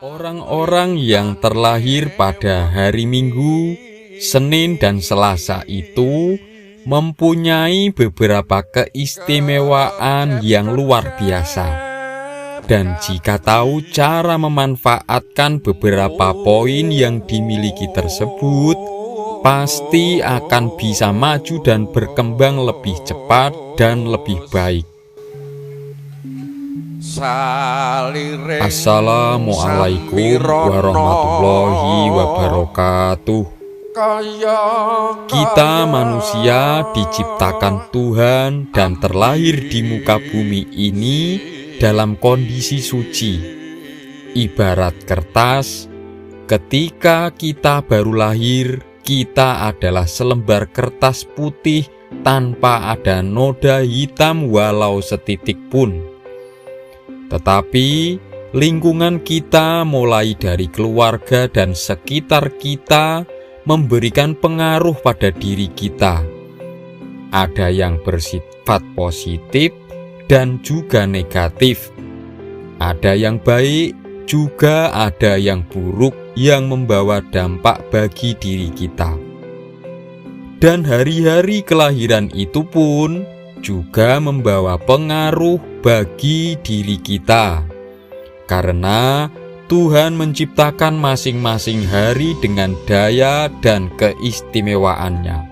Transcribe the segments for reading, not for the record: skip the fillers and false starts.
Orang-orang yang terlahir pada hari Minggu, Senin, dan Selasa itu mempunyai beberapa keistimewaan yang luar biasa. Dan jika tahu cara memanfaatkan beberapa poin yang dimiliki tersebut, pasti akan bisa maju dan berkembang lebih cepat dan lebih baik. Assalamualaikum warahmatullahi wabarakatuh. Kita manusia diciptakan Tuhan dan terlahir di muka bumi ini dalam kondisi suci. Ibarat kertas, ketika kita baru lahir, kita adalah selembar kertas putih tanpa ada noda hitam walau setitik pun. Tetapi lingkungan kita mulai dari keluarga dan sekitar kita memberikan pengaruh pada diri kita. Ada yang bersifat positif dan juga negatif. Ada yang baik, juga ada yang buruk yang membawa dampak bagi diri kita. Dan hari-hari kelahiran itu pun juga membawa pengaruh bagi diri kita, karena Tuhan menciptakan masing-masing hari dengan daya dan keistimewaannya,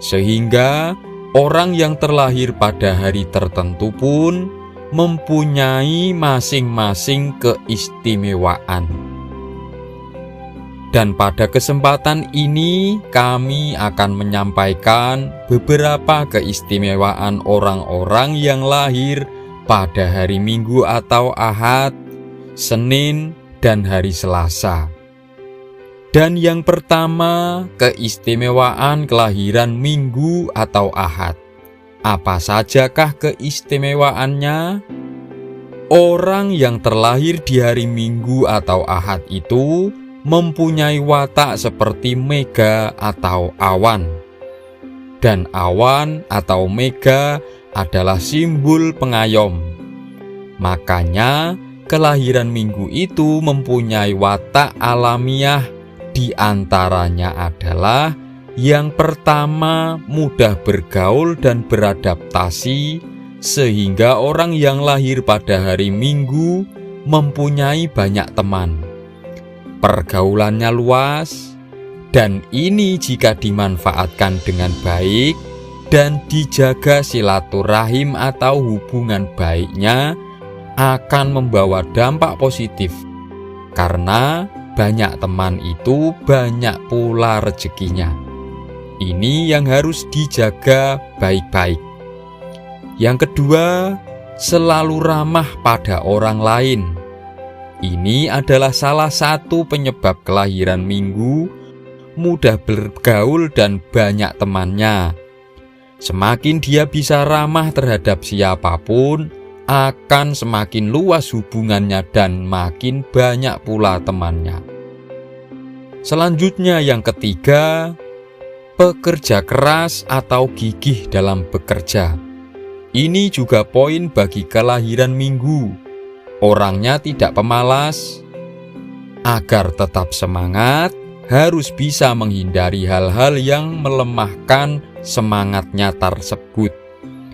sehingga orang yang terlahir pada hari tertentu pun mempunyai masing-masing keistimewaan. Dan pada kesempatan ini kami akan menyampaikan beberapa keistimewaan orang-orang yang lahir pada hari Minggu atau Ahad, Senin, dan hari Selasa. Dan yang pertama, keistimewaan kelahiran Minggu atau Ahad. Apa sajakah keistimewaannya? Orang yang terlahir di hari Minggu atau Ahad itu mempunyai watak seperti mega atau awan. Dan awan atau mega adalah simbol pengayom. Makanya kelahiran Minggu itu mempunyai watak alamiah, di antaranya adalah yang pertama, mudah bergaul dan beradaptasi, sehingga orang yang lahir pada hari Minggu mempunyai banyak teman. Pergaulannya luas, dan ini jika dimanfaatkan dengan baik dan dijaga silaturahim atau hubungan baiknya, akan membawa dampak positif, karena banyak teman itu banyak pula rezekinya. Ini yang harus dijaga baik-baik. Yang kedua, selalu ramah pada orang lain. Ini adalah salah satu penyebab kelahiran Minggu, mudah bergaul dan banyak temannya. Semakin dia bisa ramah terhadap siapapun, akan semakin luas hubungannya dan makin banyak pula temannya. Selanjutnya yang ketiga, pekerja keras atau gigih dalam bekerja. Ini juga poin bagi kelahiran Minggu. Orangnya tidak pemalas. Agar tetap semangat, harus bisa menghindari hal-hal yang melemahkan semangatnya tersebut,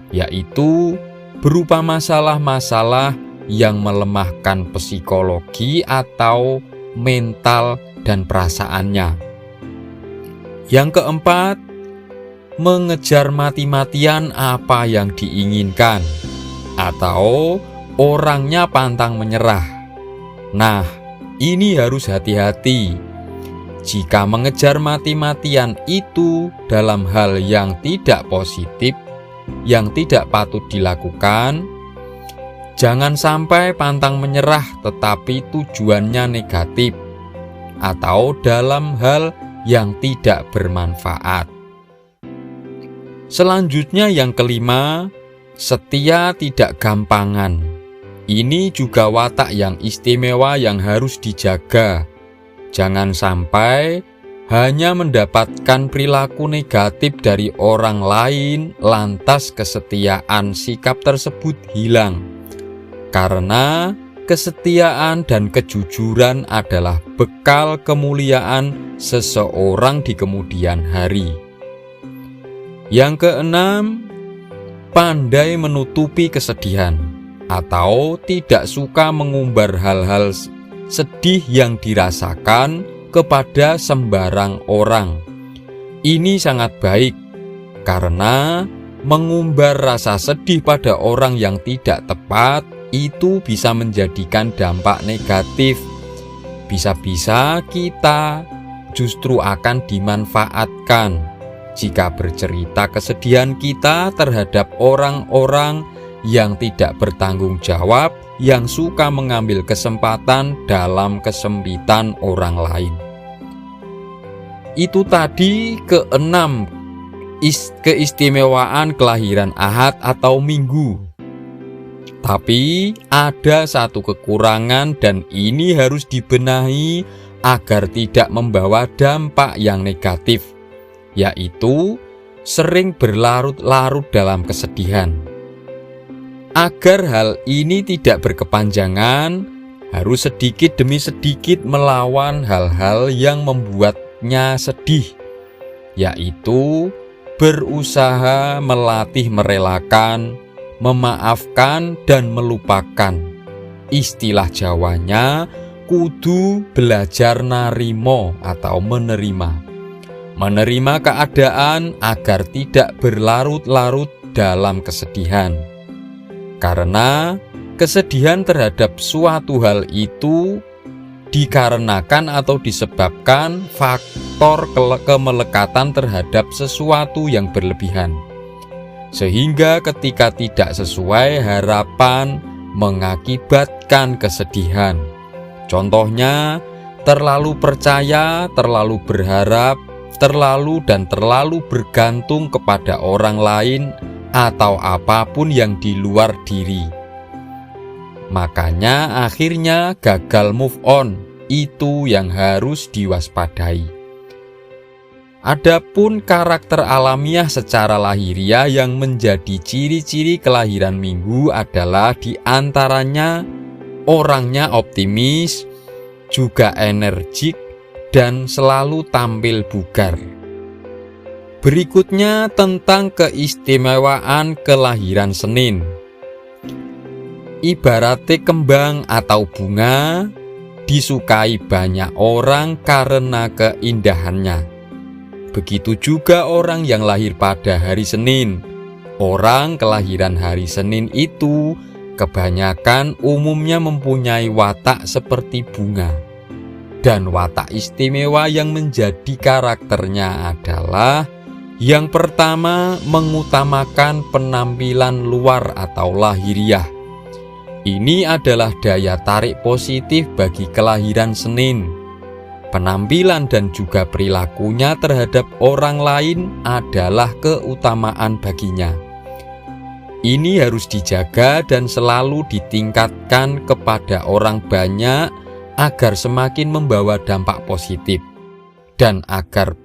yaitu berupa masalah-masalah yang melemahkan psikologi atau mental dan perasaannya. Yang keempat, mengejar mati-matian apa yang diinginkan, atau orangnya pantang menyerah. Nah, ini harus hati-hati. Jika mengejar mati-matian itu dalam hal yang tidak positif, yang tidak patut dilakukan, jangan sampai pantang menyerah tetapi tujuannya negatif, atau dalam hal yang tidak bermanfaat. Selanjutnya yang kelima, setia tidak gampangan. Ini juga watak yang istimewa yang harus dijaga. Jangan sampai hanya mendapatkan perilaku negatif dari orang lain, lantas kesetiaan sikap tersebut hilang. Karena kesetiaan dan kejujuran adalah bekal kemuliaan seseorang di kemudian hari. Yang keenam, pandai menutupi kesedihan atau tidak suka mengumbar hal-hal sedih yang dirasakan kepada sembarang orang. Ini sangat baik karena mengumbar rasa sedih pada orang yang tidak tepat itu bisa menjadikan dampak negatif. Bisa-bisa kita justru akan dimanfaatkan jika bercerita kesedihan kita terhadap orang-orang yang tidak bertanggung jawab, yang suka mengambil kesempatan dalam kesempitan orang lain. Itu tadi keenam keistimewaan kelahiran Ahad atau Minggu. Tapi ada satu kekurangan dan ini harus dibenahi agar tidak membawa dampak yang negatif, yaitu sering berlarut-larut dalam kesedihan. Agar hal ini tidak berkepanjangan, harus sedikit demi sedikit melawan hal-hal yang membuatnya sedih, yaitu berusaha melatih merelakan, memaafkan dan melupakan. Istilah Jawanya kudu belajar narimo atau menerima. Menerima keadaan agar tidak berlarut-larut dalam kesedihan. Karena kesedihan terhadap suatu hal itu dikarenakan atau disebabkan faktor kemelekatan terhadap sesuatu yang berlebihan. Sehingga ketika tidak sesuai harapan mengakibatkan kesedihan. Contohnya, terlalu percaya, terlalu berharap, terlalu bergantung kepada orang lain atau apapun yang di luar diri. Makanya akhirnya gagal move on, itu yang harus diwaspadai. Adapun karakter alamiah secara lahiriah yang menjadi ciri-ciri kelahiran Minggu adalah diantaranya orangnya optimis, juga energik, dan selalu tampil bugar. Berikutnya tentang keistimewaan kelahiran Senin. Ibaratnya kembang atau bunga, disukai banyak orang karena keindahannya. Begitu juga orang yang lahir pada hari Senin. Orang kelahiran hari Senin itu kebanyakan umumnya mempunyai watak seperti bunga. Dan watak istimewa yang menjadi karakternya adalah yang pertama, mengutamakan penampilan luar atau lahiriah. Ini adalah daya tarik positif bagi kelahiran Senin. Penampilan dan juga perilakunya terhadap orang lain adalah keutamaan baginya. Ini harus dijaga dan selalu ditingkatkan kepada orang banyak agar semakin membawa dampak positif. Dan agar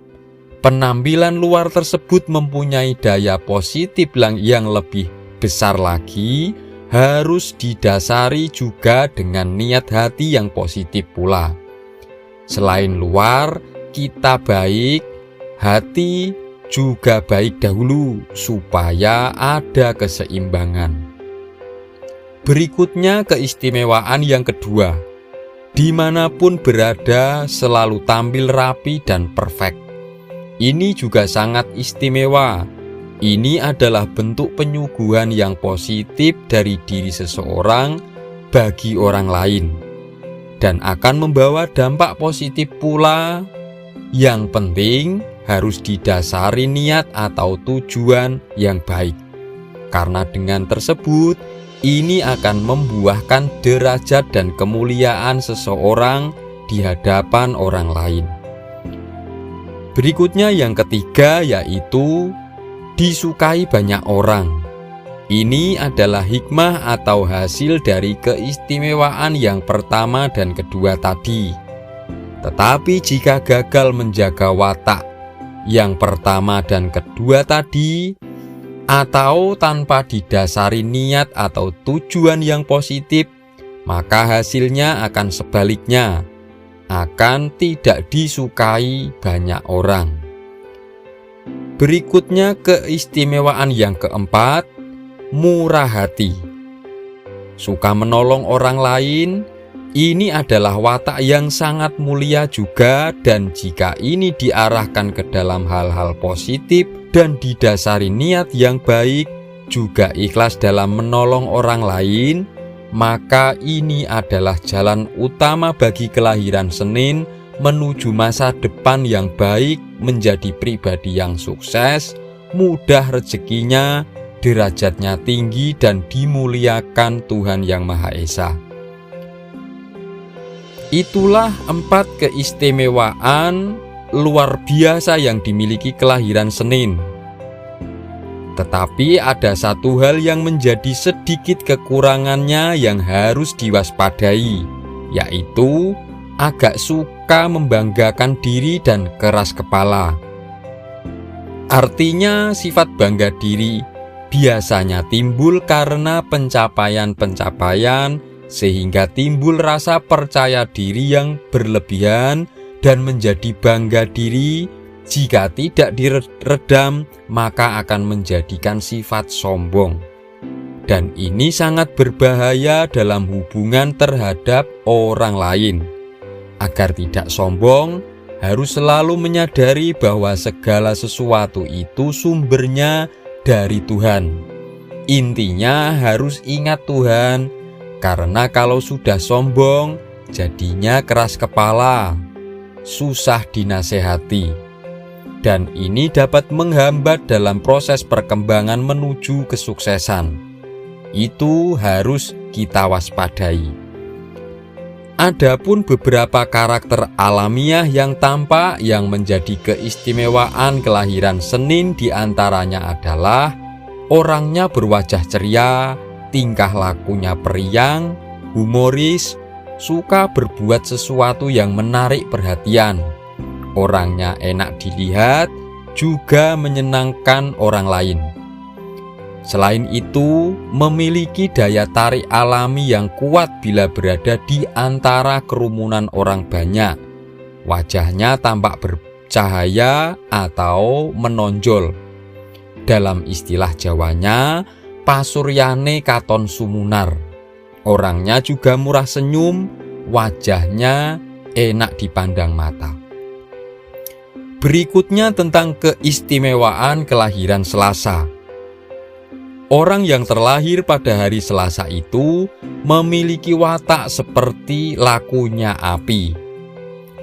penampilan luar tersebut mempunyai daya positif yang lebih besar lagi, harus didasari juga dengan niat hati yang positif pula. Selain luar, kita baik, hati juga baik dahulu supaya ada keseimbangan. Berikutnya keistimewaan yang kedua. Dimanapun berada selalu tampil rapi dan perfect. Ini juga sangat istimewa. Ini adalah bentuk penyuguhan yang positif dari diri seseorang bagi orang lain. Dan akan membawa dampak positif pula. Yang penting harus didasari niat atau tujuan yang baik. Karena dengan tersebut, ini akan membuahkan derajat dan kemuliaan seseorang di hadapan orang lain. Berikutnya yang ketiga yaitu disukai banyak orang. Ini adalah hikmah atau hasil dari keistimewaan yang pertama dan kedua tadi. Tetapi jika gagal menjaga watak yang pertama dan kedua tadi, atau tanpa didasari niat atau tujuan yang positif, maka hasilnya akan sebaliknya, akan tidak disukai banyak orang. Berikutnya keistimewaan yang keempat, murah hati. Suka menolong orang lain, ini adalah watak yang sangat mulia juga, dan jika ini diarahkan ke dalam hal-hal positif dan didasari niat yang baik, juga ikhlas dalam menolong orang lain, maka ini adalah jalan utama bagi kelahiran Senin menuju masa depan yang baik, menjadi pribadi yang sukses, mudah rezekinya, derajatnya tinggi, dan dimuliakan Tuhan Yang Maha Esa. Itulah 4 keistimewaan luar biasa yang dimiliki kelahiran Senin. Tetapi ada satu hal yang menjadi sedikit kekurangannya yang harus diwaspadai, yaitu agak suka membanggakan diri dan keras kepala. Artinya sifat bangga diri biasanya timbul karena pencapaian-pencapaian, sehingga timbul rasa percaya diri yang berlebihan, dan menjadi bangga diri jika tidak diredam maka akan menjadikan sifat sombong. Dan ini sangat berbahaya dalam hubungan terhadap orang lain. Agar tidak sombong, harus selalu menyadari bahwa segala sesuatu itu sumbernya dari Tuhan. Intinya harus ingat Tuhan, karena kalau sudah sombong, jadinya keras kepala, susah dinasehati. Dan ini dapat menghambat dalam proses perkembangan menuju kesuksesan. Itu harus kita waspadai. Adapun beberapa karakter alamiah yang tampak yang menjadi keistimewaan kelahiran Senin diantaranya adalah orangnya berwajah ceria, tingkah lakunya periang, humoris, suka berbuat sesuatu yang menarik perhatian. Orangnya enak dilihat, juga menyenangkan orang lain. Selain itu, memiliki daya tarik alami yang kuat bila berada di antara kerumunan orang banyak. Wajahnya tampak bercahaya atau menonjol. Dalam istilah Jawanya, pasuryane katon sumunar. Orangnya juga murah senyum, wajahnya enak dipandang mata. Berikutnya tentang keistimewaan kelahiran Selasa. Orang yang terlahir pada hari Selasa itu memiliki watak seperti lakunya api.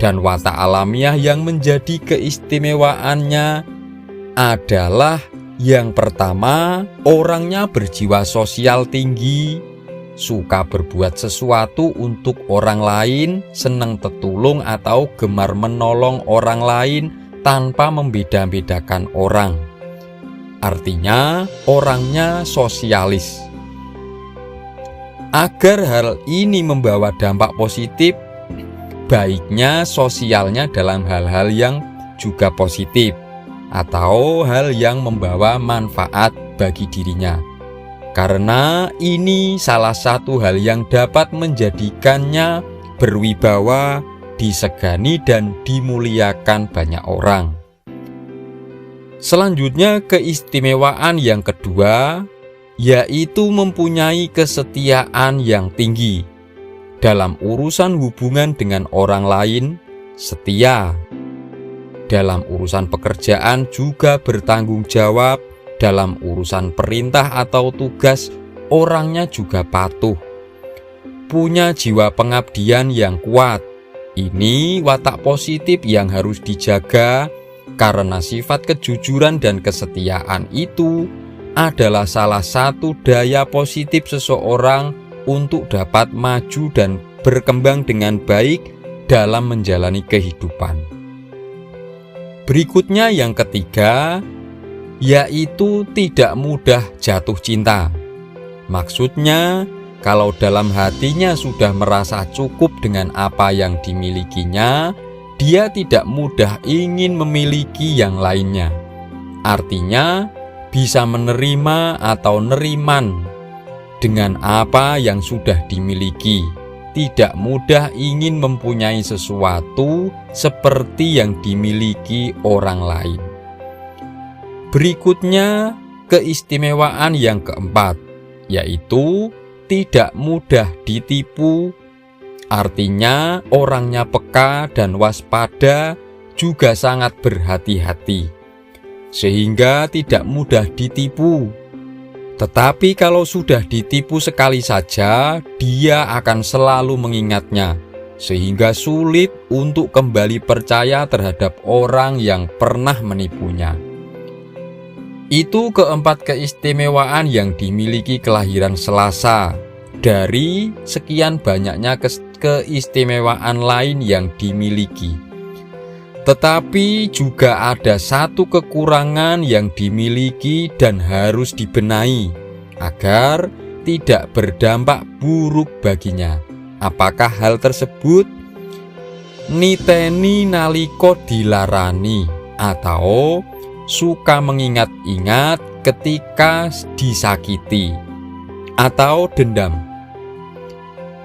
Dan watak alamiah yang menjadi keistimewaannya adalah yang pertama, orangnya berjiwa sosial tinggi, suka berbuat sesuatu untuk orang lain, senang tertulung atau gemar menolong orang lain tanpa membeda-bedakan orang. Artinya, orangnya sosialis. Agar hal ini membawa dampak positif, baiknya sosialnya dalam hal-hal yang juga positif, atau hal yang membawa manfaat bagi dirinya. Karena ini salah satu hal yang dapat menjadikannya berwibawa, disegani, dan dimuliakan banyak orang. Selanjutnya keistimewaan yang kedua, yaitu mempunyai kesetiaan yang tinggi. Dalam urusan hubungan dengan orang lain, setia. Dalam urusan pekerjaan juga bertanggung jawab. Dalam urusan perintah atau tugas, orangnya juga patuh. Punya jiwa pengabdian yang kuat. Ini watak positif yang harus dijaga, karena sifat kejujuran dan kesetiaan itu adalah salah satu daya positif seseorang untuk dapat maju dan berkembang dengan baik dalam menjalani kehidupan. Berikutnya yang ketiga, yaitu tidak mudah jatuh cinta. Maksudnya, kalau dalam hatinya sudah merasa cukup dengan apa yang dimilikinya, dia tidak mudah ingin memiliki yang lainnya. Artinya, bisa menerima atau neriman dengan apa yang sudah dimiliki, tidak mudah ingin mempunyai sesuatu seperti yang dimiliki orang lain. Berikutnya, keistimewaan yang keempat, yaitu tidak mudah ditipu. Artinya, orangnya peka dan waspada, juga sangat berhati-hati, sehingga tidak mudah ditipu. Tetapi kalau sudah ditipu sekali saja, dia akan selalu mengingatnya, sehingga sulit untuk kembali percaya terhadap orang yang pernah menipunya. Itu keempat keistimewaan yang dimiliki kelahiran Selasa dari sekian banyaknya keistimewaan lain yang dimiliki. Tetapi juga ada satu kekurangan yang dimiliki dan harus dibenahi agar tidak berdampak buruk baginya. Apakah hal tersebut? Niteni naliko dilarani, atau suka mengingat-ingat ketika disakiti, atau dendam.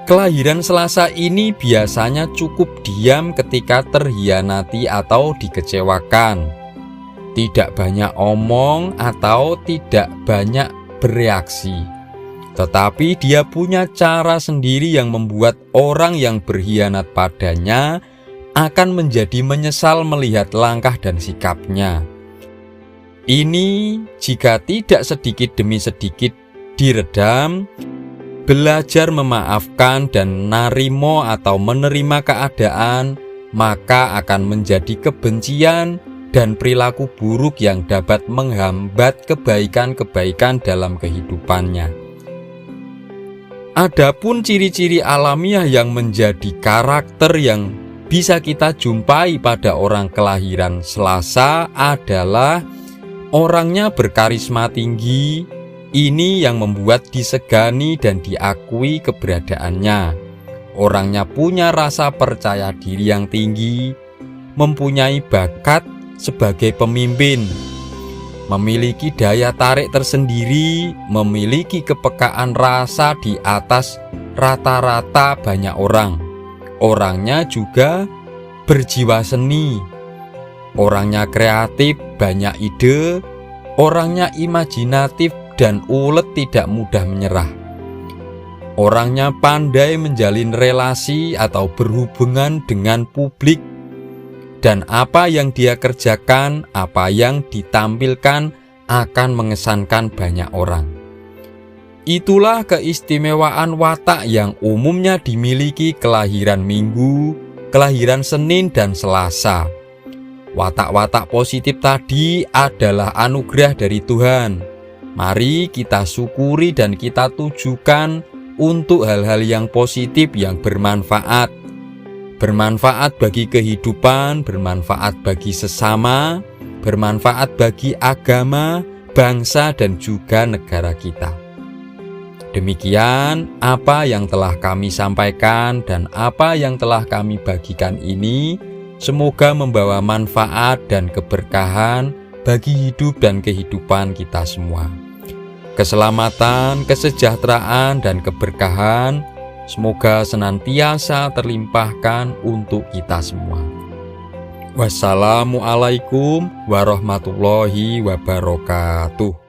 Kelahiran Selasa ini biasanya cukup diam ketika terhianati atau dikecewakan. Tidak banyak omong atau tidak banyak bereaksi. Tetapi dia punya cara sendiri yang membuat orang yang berkhianat padanya akan menjadi menyesal melihat langkah dan sikapnya. Ini jika tidak sedikit demi sedikit diredam, belajar memaafkan dan narimo atau menerima keadaan, maka akan menjadi kebencian dan perilaku buruk yang dapat menghambat kebaikan-kebaikan dalam kehidupannya. Adapun ciri-ciri alamiah yang menjadi karakter yang bisa kita jumpai pada orang kelahiran Selasa adalah orangnya berkarisma tinggi. Ini yang membuat disegani dan diakui keberadaannya. Orangnya punya rasa percaya diri yang tinggi, mempunyai bakat sebagai pemimpin, memiliki daya tarik tersendiri, memiliki kepekaan rasa di atas rata-rata banyak orang. Orangnya juga berjiwa seni, orangnya kreatif, banyak ide, orangnya imajinatif dan ulet, tidak mudah menyerah. Orangnya pandai menjalin relasi atau berhubungan dengan publik, dan apa yang dia kerjakan, apa yang ditampilkan akan mengesankan banyak orang. Itulah keistimewaan watak yang umumnya dimiliki kelahiran Minggu, kelahiran Senin dan Selasa. Watak-watak positif tadi adalah anugerah dari Tuhan. Mari kita syukuri dan kita tujukan untuk hal-hal yang positif yang bermanfaat. Bermanfaat bagi kehidupan, bermanfaat bagi sesama, bermanfaat bagi agama, bangsa dan juga negara kita. Demikian apa yang telah kami sampaikan dan apa yang telah kami bagikan ini, semoga membawa manfaat dan keberkahan bagi hidup dan kehidupan kita semua. Keselamatan, kesejahteraan, dan keberkahan semoga senantiasa terlimpahkan untuk kita semua. Wassalamualaikum warahmatullahi wabarakatuh.